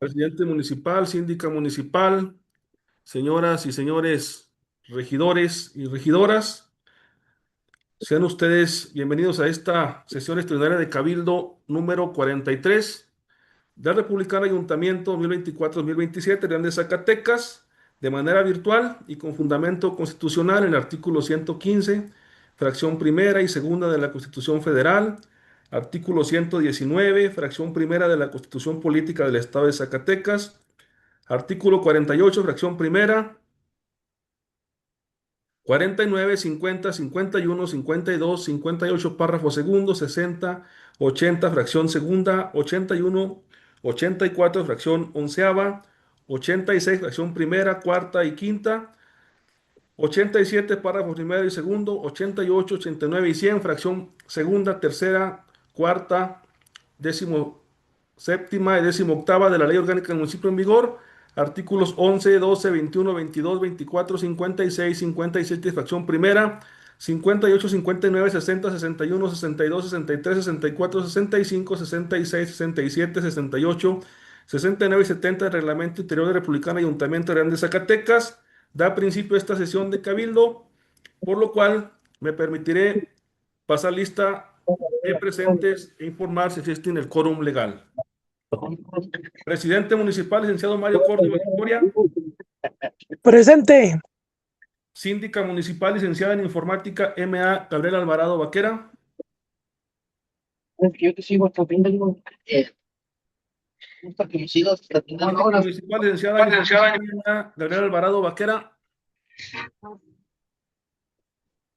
Presidente municipal, síndica municipal, señoras y señores regidores y regidoras, sean ustedes bienvenidos a esta sesión extraordinaria de Cabildo número 43 del Republicano Ayuntamiento 2024-2027 de Zacatecas, de manera virtual y con fundamento constitucional en el artículo 115, fracción primera y segunda de la Constitución Federal, artículo 119, fracción primera de la Constitución Política del Estado de Zacatecas, artículo 48, fracción primera, 49, 50, 51, 52, 58, párrafo segundo, 60, 80, fracción segunda, 81, 84, fracción onceava, 86, fracción primera, cuarta y quinta, 87, párrafo primero y segundo, 88, 89 y 100, fracción segunda, tercera, cuarta, décimo séptima y décimo octava de la Ley Orgánica del Municipio en vigor, artículos 11, 12, 21, 22, 24, 56, 57, fracción primera, 58, 59, 60, 61, 62, 63, 64, 65, 66, 67, 68, 69 y 70 del Reglamento Interior del Republicano Ayuntamiento de Real de Zacatecas. Da principio a esta sesión de Cabildo, por lo cual me permitiré pasar lista de presentes e informar si existe el quórum legal. Presidente municipal, licenciado Mario Córdoba Victoria. Presente. Síndica municipal, licenciada en informática, MA Gabriela Alvarado Vaquera. Yo te sigo hasta fin del mundo. Gusta que me sigas platicando Síndica ahora. municipal, licenciada en informática, MA Gabriela Alvarado Vaquera.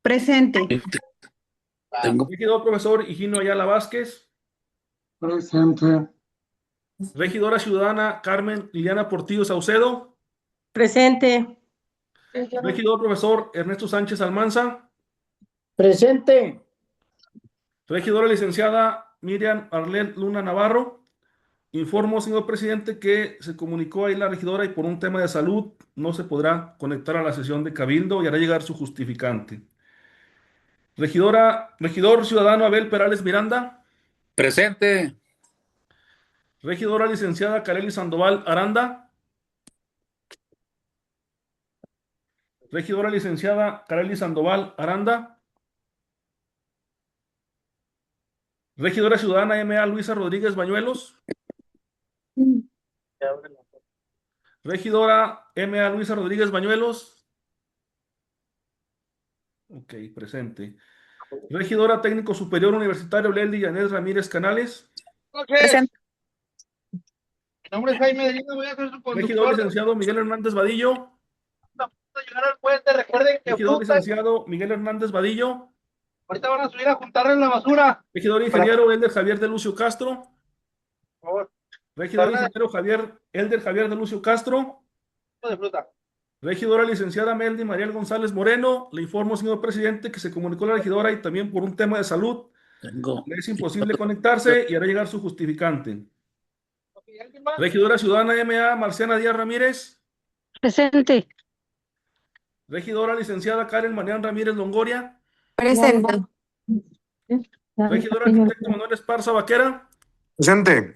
Presente. Regidor profesor Higino Ayala Vázquez. Presente. Regidora ciudadana Carmen Liliana Portillo Saucedo. Presente. Regidor profesor Ernesto Sánchez Almanza. Presente. Regidora licenciada Miriam Arlet Luna Navarro. Informo, señor presidente, que se comunicó ahí la regidora y por un tema de salud no se podrá conectar a la sesión de Cabildo y hará llegar su justificante. Regidor ciudadano Abel Perales Miranda. Presente. Regidora licenciada Kareli Sandoval Aranda. Regidora licenciada Kareli Sandoval Aranda. Regidora ciudadana MA Luisa Rodríguez Bañuelos. Regidora MA Luisa Rodríguez Bañuelos. Ok, presente. Regidora técnico superior universitario Lely Yanez Ramírez Canales. Presente. Mi nombre es Jaime Delino, voy a ser su Regidor conductor. licenciado Miguel Hernández Vadillo. Vamos a llegar al puente, recuerden que Regidor juntan. licenciado Miguel Hernández Vadillo. Ahorita van a subir a juntar en la basura. Regidor ingeniero Elder Javier de Lucio Castro. Por favor, Regidor Carla. ingeniero Elder Javier de Lucio Castro. De fruta. Regidora licenciada Meldy Mariel González Moreno. Le informo, señor presidente, que se comunicó la regidora y también por un tema de salud le es imposible conectarse y hará llegar su justificante. ¿Alguien más? Regidora ciudadana MA Marciana Díaz Ramírez. Presente. Regidora licenciada Karen Marián Ramírez Longoria. Presente. Regidor arquitecto Manuel Esparza Vaquera. Presente.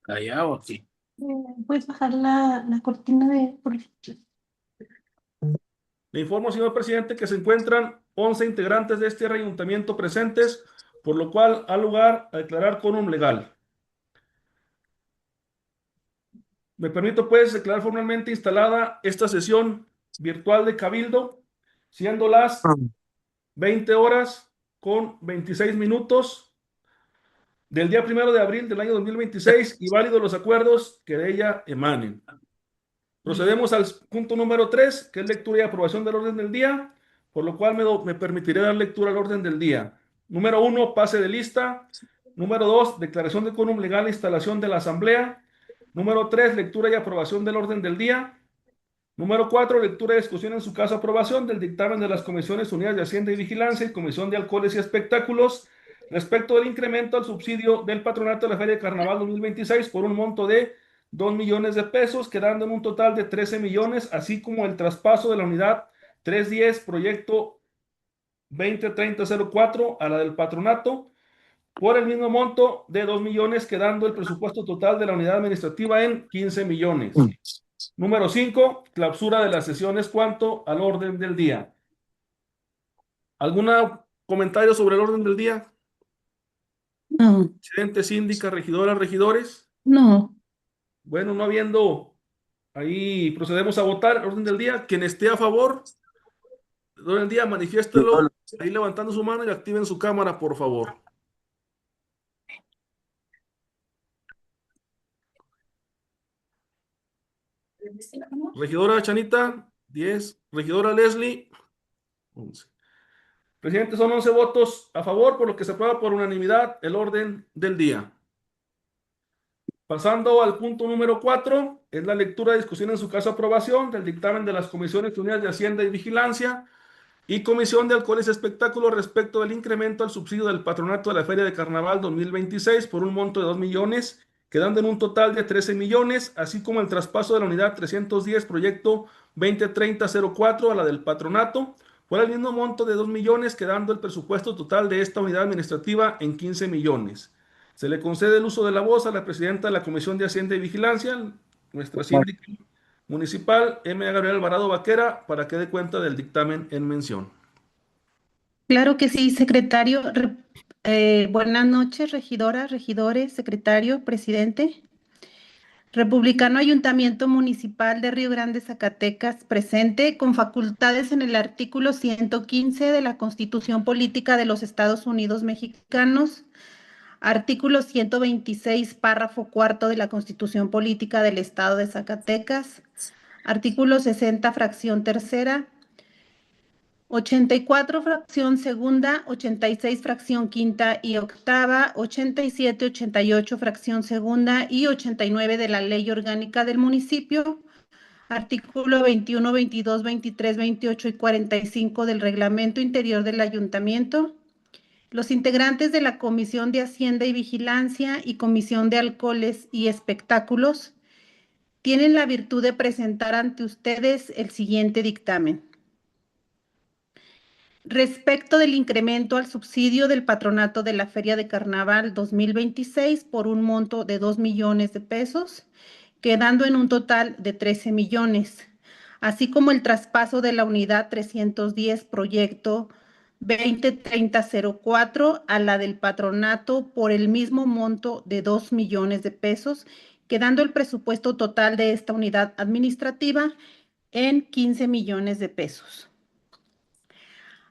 Allá o aquí. ¿Puedes bajar la cortina de... Le informo, señor presidente, que se encuentran 11 integrantes de este ayuntamiento presentes, por lo cual ha lugar a declarar quórum legal. Me permito, pues, declarar formalmente instalada esta sesión virtual de Cabildo, siendo las 20 horas con 26 minutos del día 1 de abril del año 2026 y válidos los acuerdos que de ella emanen. Procedemos al punto número 3, que es lectura y aprobación del orden del día, por lo cual me permitiré dar lectura al orden del día. Número 1, pase de lista. Número 2, declaración de quórum legal e instalación de la asamblea. Número 3, lectura y aprobación del orden del día. Número 4, lectura y discusión en su caso aprobación del dictamen de las Comisiones Unidas de Hacienda y Vigilancia y Comisión de Alcoholes y Espectáculos respecto del incremento al subsidio del patronato de la Feria de Carnaval 2026 por un monto de 2 millones de pesos, quedando en un total de 13 millones, así como el traspaso de la unidad 310 proyecto 203004 a la del patronato por el mismo monto de 2 millones, quedando el presupuesto total de la unidad administrativa en 15 millones. Número 5, clausura de las sesiones cuanto al orden del día. ¿Algún comentario sobre el orden del día? No, Presidente, síndica, regidora, regidores. no. Bueno, no habiendo, ahí procedemos a votar el orden del día. Quien esté a favor del orden del día, manifiéstelo ahí levantando su mano y activen su cámara, por favor. Regidora Chanita, 10. Regidora Leslie, 11. Presidente, son 11 votos a favor, por lo que se aprueba por unanimidad el orden del día. Pasando al punto número 4, es la lectura y discusión en su caso aprobación del dictamen de las Comisiones Unidas de Hacienda y Vigilancia y Comisión de Alcoholes y Espectáculos respecto del incremento al subsidio del patronato de la Feria de Carnaval 2026 por un monto de 2 millones, quedando en un total de 13 millones, así como el traspaso de la unidad 310 proyecto 2030-04 a la del patronato por el mismo monto de 2 millones, quedando el presupuesto total de esta unidad administrativa en 15 millones. Se le concede el uso de la voz a la presidenta de la Comisión de Hacienda y Vigilancia, nuestra síndica municipal, M. Gabriel Alvarado Vaquera, para que dé cuenta del dictamen en mención. Claro que sí, secretario. Buenas noches, regidora, regidores, secretario, presidente. Republicano Ayuntamiento Municipal de Río Grande, Zacatecas, presente con facultades en el artículo 115 de la Constitución Política de los Estados Unidos Mexicanos, artículo 126, párrafo cuarto de la Constitución Política del Estado de Zacatecas, artículo 60, fracción tercera, 84 fracción segunda, 86 fracción quinta y octava, 87, 88 fracción segunda y 89 de la Ley Orgánica del Municipio, artículo 21, 22, 23, 28 y 45 del Reglamento Interior del Ayuntamiento. Los integrantes de la Comisión de Hacienda y Vigilancia y Comisión de Alcoholes y Espectáculos tienen la virtud de presentar ante ustedes el siguiente dictamen. Respecto del incremento al subsidio del patronato de la Feria de Carnaval 2026 por un monto de 2 millones de pesos, quedando en un total de 13 millones, así como el traspaso de la unidad 310 proyecto 2030-04 a la del patronato por el mismo monto de 2 millones de pesos, quedando el presupuesto total de esta unidad administrativa en 15 millones de pesos.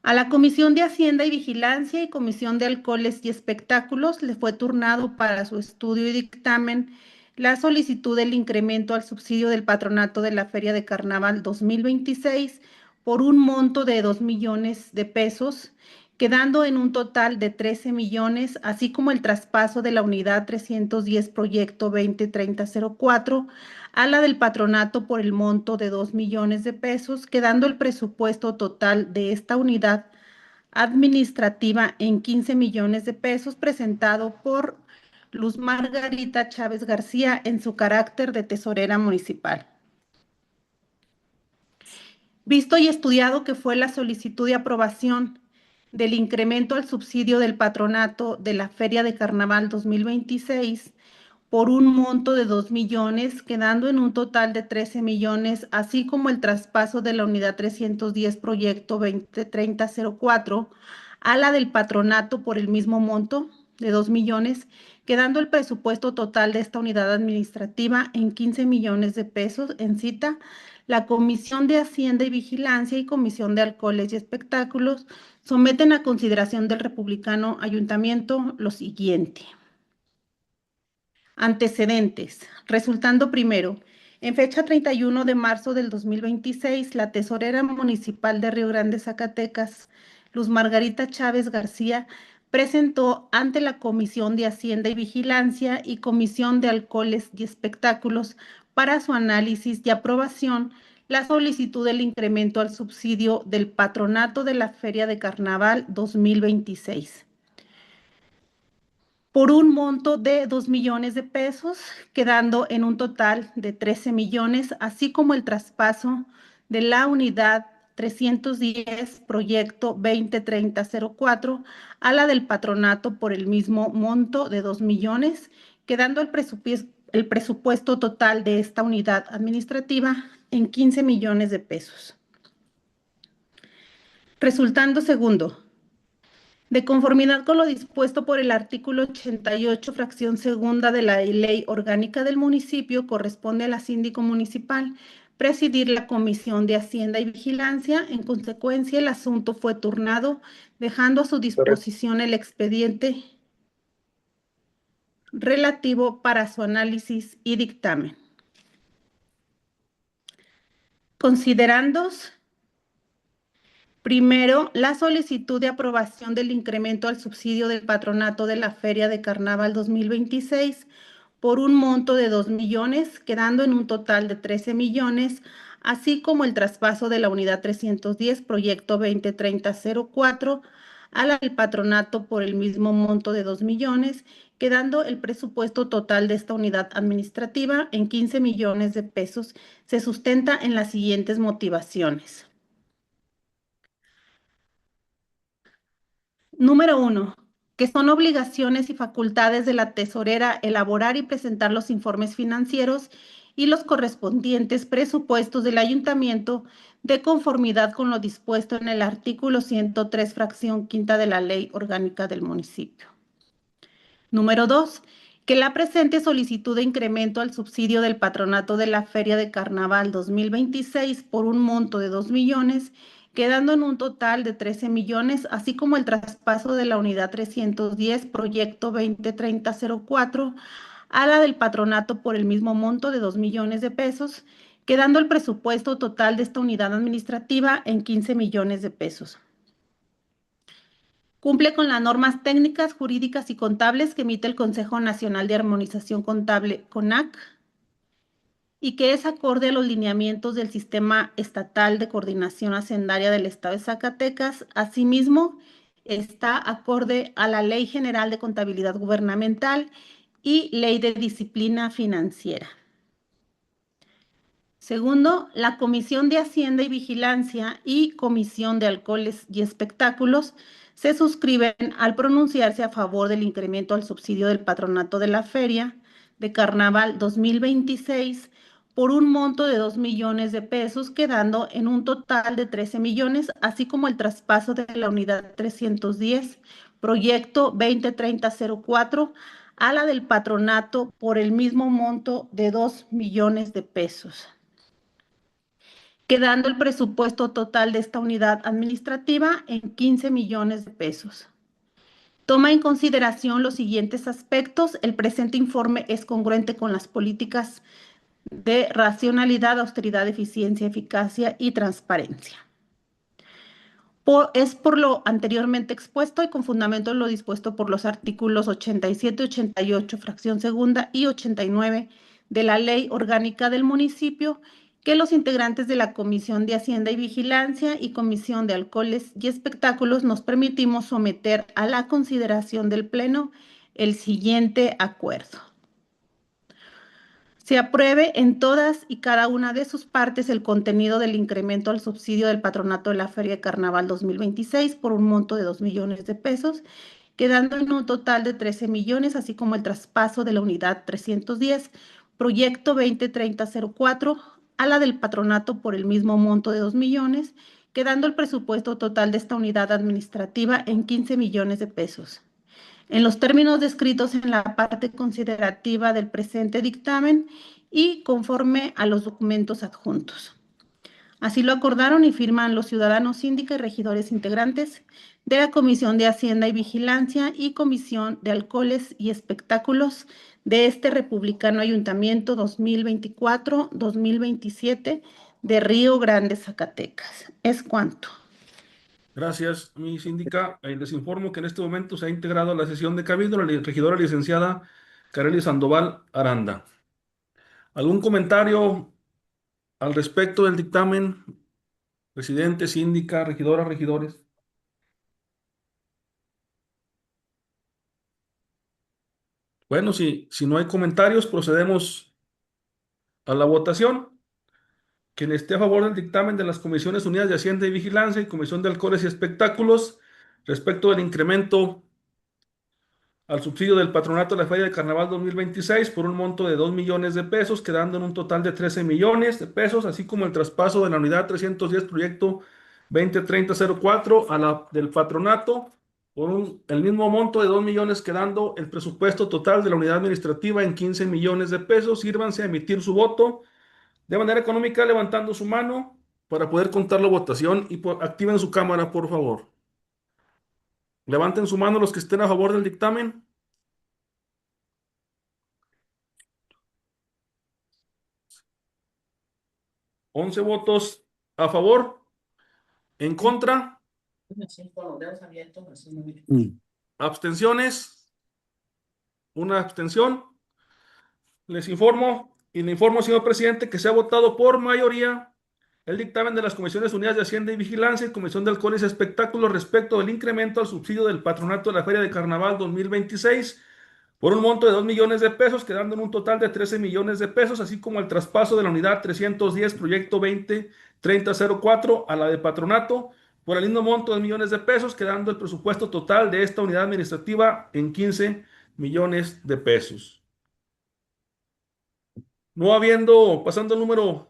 A la Comisión de Hacienda y Vigilancia y Comisión de Alcoholes y Espectáculos le fue turnado para su estudio y dictamen la solicitud del incremento al subsidio del patronato de la Feria de Carnaval 2026 por un monto de 2 millones de pesos, quedando en un total de 13 millones, así como el traspaso de la unidad 310 proyecto 2030-04 a la del patronato por el monto de 2 millones de pesos, quedando el presupuesto total de esta unidad administrativa en 15 millones de pesos, presentado por Luz Margarita Chávez García en su carácter de tesorera municipal. Visto y estudiado que fue la solicitud de aprobación del incremento al subsidio del patronato de la Feria de Carnaval 2026 por un monto de 2 millones, quedando en un total de 13 millones, así como el traspaso de la unidad 310 proyecto 2030-04 a la del patronato por el mismo monto de 2 millones, quedando el presupuesto total de esta unidad administrativa en 15 millones de pesos en cita. La Comisión de Hacienda y Vigilancia y Comisión de Alcoholes y Espectáculos someten a consideración del Republicano Ayuntamiento lo siguiente. Antecedentes. Resultando primero, en fecha 31 de marzo del 2026, la tesorera municipal de Río Grande, Zacatecas, Luz Margarita Chávez García, presentó ante la Comisión de Hacienda y Vigilancia y Comisión de Alcoholes y Espectáculos para su análisis y aprobación la solicitud del incremento al subsidio del patronato de la Feria de Carnaval 2026 por un monto de 2 millones de pesos, quedando en un total de 13 millones, así como el traspaso de la unidad 310, proyecto 2030-04, a la del patronato por el mismo monto de 2 millones, quedando el presupuesto total de esta unidad administrativa en 15 millones de pesos. Resultando segundo, de conformidad con lo dispuesto por el artículo 88, fracción segunda de la Ley Orgánica del Municipio, corresponde a la síndico municipal presidir la Comisión de Hacienda y Vigilancia. En consecuencia, el asunto fue turnado, dejando a su disposición el expediente relativo para su análisis y dictamen. Considerandos. Primero, la solicitud de aprobación del incremento al subsidio del patronato de la Feria de Carnaval 2026 por un monto de 2 millones, quedando en un total de 13 millones, así como el traspaso de la unidad 310, proyecto 2030-04, a la del patronato por el mismo monto de 2 millones, quedando el presupuesto total de esta unidad administrativa en 15 millones de pesos. Se sustenta en las siguientes motivaciones. Número 1, que son obligaciones y facultades de la tesorera elaborar y presentar los informes financieros y los correspondientes presupuestos del ayuntamiento de conformidad con lo dispuesto en el artículo 103, fracción quinta de la Ley Orgánica del Municipio. Número 2, que la presente solicitud de incremento al subsidio del patronato de la Feria de Carnaval 2026 por un monto de 2 millones, quedando en un total de 13 millones, así como el traspaso de la unidad 310, proyecto 2030-04, a la del patronato por el mismo monto de 2 millones de pesos, quedando el presupuesto total de esta unidad administrativa en 15 millones de pesos. Cumple con las normas técnicas, jurídicas y contables que emite el Consejo Nacional de Armonización Contable, CONAC, y que es acorde a los lineamientos del Sistema Estatal de Coordinación Hacendaria del Estado de Zacatecas. Asimismo, está acorde a la Ley General de Contabilidad Gubernamental y Ley de Disciplina Financiera. Segundo, la Comisión de Hacienda y Vigilancia y Comisión de Alcoholes y Espectáculos se suscriben al pronunciarse a favor del incremento al subsidio del patronato de la Feria de Carnaval 2026 por un monto de 2 millones de pesos, quedando en un total de 13 millones, así como el traspaso de la unidad 310, proyecto 2030-04, a la del patronato por el mismo monto de 2 millones de pesos, quedando el presupuesto total de esta unidad administrativa en 15 millones de pesos. Toma en consideración los siguientes aspectos. El presente informe es congruente con las políticas de racionalidad, austeridad, eficiencia, eficacia y transparencia. Es por lo anteriormente expuesto y con fundamento en lo dispuesto por los artículos 87, 88, fracción segunda y 89 de la Ley Orgánica del Municipio, que los integrantes de la Comisión de Hacienda y Vigilancia y Comisión de Alcoholes y Espectáculos nos permitimos someter a la consideración del Pleno el siguiente acuerdo. Se apruebe en todas y cada una de sus partes el contenido del incremento al subsidio del patronato de la Feria de Carnaval 2026 por un monto de 2 millones de pesos, quedando en un total de 13 millones, así como el traspaso de la unidad 310, proyecto 2030-04, a la del patronato por el mismo monto de 2 millones, quedando el presupuesto total de esta unidad administrativa en 15 millones de pesos. En los términos descritos en la parte considerativa del presente dictamen y conforme a los documentos adjuntos. Así lo acordaron y firman los ciudadanos, síndica y regidores integrantes de la Comisión de Hacienda y Vigilancia y Comisión de Alcoholes y Espectáculos de este Republicano Ayuntamiento 2024-2027 de Río Grande, Zacatecas. Es cuanto. Gracias, mi síndica. Les informo que en este momento se ha integrado a la sesión de cabildo la regidora licenciada Karely Sandoval Aranda. ¿Algún comentario al respecto del dictamen? Presidente, síndica, regidora, regidores. Bueno, si no hay comentarios, procedemos a la votación. Quien esté a favor del dictamen de las Comisiones Unidas de Hacienda y Vigilancia y Comisión de Alcoholes y Espectáculos respecto del incremento al subsidio del patronato de la Feria de Carnaval 2026 por un monto de 2 millones de pesos, quedando en un total de 13 millones de pesos, así como el traspaso de la unidad 310 proyecto 203004 a la del patronato por el mismo monto de 2 millones, quedando el presupuesto total de la unidad administrativa en 15 millones de pesos. Sírvanse a emitir su voto de manera económica levantando su mano para poder contar la votación y activen su cámara, por favor. Levanten su mano los que estén a favor del dictamen. ¿11 votos a favor? ¿En contra? ¿Abstenciones? ¿Una abstención? Les informo y le informo, señor presidente, que se ha votado por mayoría el dictamen de las Comisiones Unidas de Hacienda y Vigilancia y Comisión de Alcoholes y Espectáculos respecto del incremento al subsidio del patronato de la Feria de Carnaval 2026 por un monto de 2 millones de pesos, quedando en un total de 13 millones de pesos, así como el traspaso de la unidad 310 proyecto 203004 a la de patronato por el mismo monto de millones de pesos, quedando el presupuesto total de esta unidad administrativa en 15 millones de pesos. No habiendo, pasando al número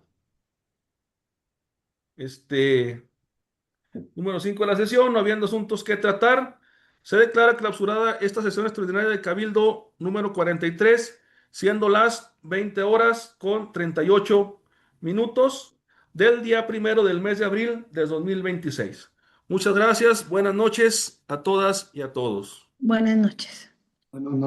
5 de la sesión, no habiendo asuntos que tratar, se declara clausurada esta sesión extraordinaria de Cabildo número 43, siendo las 20 horas con 38 minutos del día 1 del mes de abril de 2026. Muchas gracias, buenas noches a todas y a todos. Buenas noches. Buenas noches.